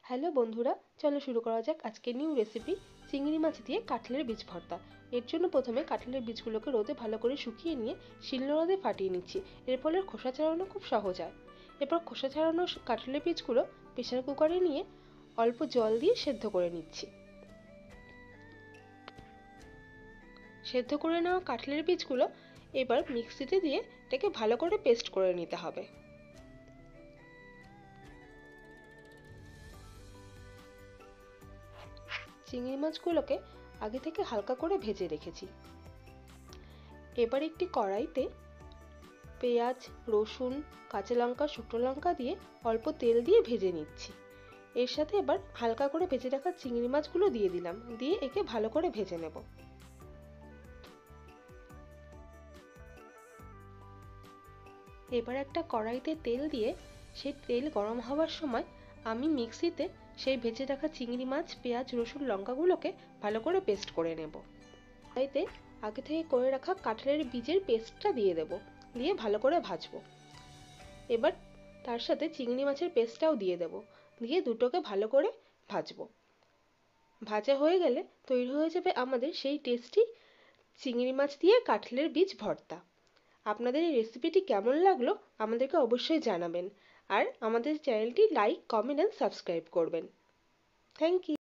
Hello বন্ধুরা, চলো শুরু করা যাক আজকের নিউ রেসিপি চিংড়ি মাছ দিয়ে কাঁঠালের বীজ ভর্তা। এর জন্য প্রথমে কাঁঠালের বীজগুলোকে রোদে ভালো করে শুকিয়ে নিয়ে শিলনোড়াতে ফাটিয়ে নিচ্ছি। এর ফলে খোসা ছাড়ানো খুব সহজ হয়। এরপর খোসা ছাড়ানো কাঁঠালের বীজগুলো প্রেসার কুকারে নিয়ে অল্প জল দিয়ে সেদ্ধ করে নিচ্ছি। সেদ্ধ করে নেওয়া কাঁঠালের বীজগুলো এবার মিক্সিতে দিয়ে এটাকে ভালো করে পেস্ট করে নিতে হবে। চিংড়ি মাছগুলোকে আগে থেকে হালকা করে ভেজে রেখেছি। এবার একটি কড়াইতে পেঁয়াজ, রসুন, কাঁচা লঙ্কা, শুকনো লঙ্কা দিয়ে অল্প তেল দিয়ে ভেজে নিচ্ছি। এর সাথে এবার হালকা করে ভেজে রাখা চিংড়ি মাছগুলো দিয়ে দিলাম, দিয়ে একে ভালো করে ভেজে নেব। এবার একটা কড়াইতে তেল দিয়ে সেই তেল গরম হওয়ার সময় আমি মিক্সিতে সেই ভেজে রাখা চিংড়ি মাছ, পেঁয়াজ, রসুন, লঙ্কাগুলোকে ভালো করে পেস্ট করে নেব। কড়াইতে আগে থেকে করে রাখা কাঁঠালের বীজের পেস্টটা দিয়ে দেব, দিয়ে ভালো করে ভাজবো। এবার তার সাথে চিংড়ি মাছের পেস্টটাও দিয়ে দেব, দিয়ে দুটোকে ভালো করে ভাজবো। ভাজা হয়ে গেলে তৈরি হয়ে যাবে আমাদের সেই টেস্টি চিংড়ি মাছ দিয়ে কাঁঠালের বীজ ভর্তা। আপনাদের এই রেসিপিটি কেমন লাগলো আমাদেরকে অবশ্যই জানাবেন, আর আমাদের চ্যানেলটি লাইক, কমেন্ট অ্যান্ড সাবস্ক্রাইব করবেন। Thank you.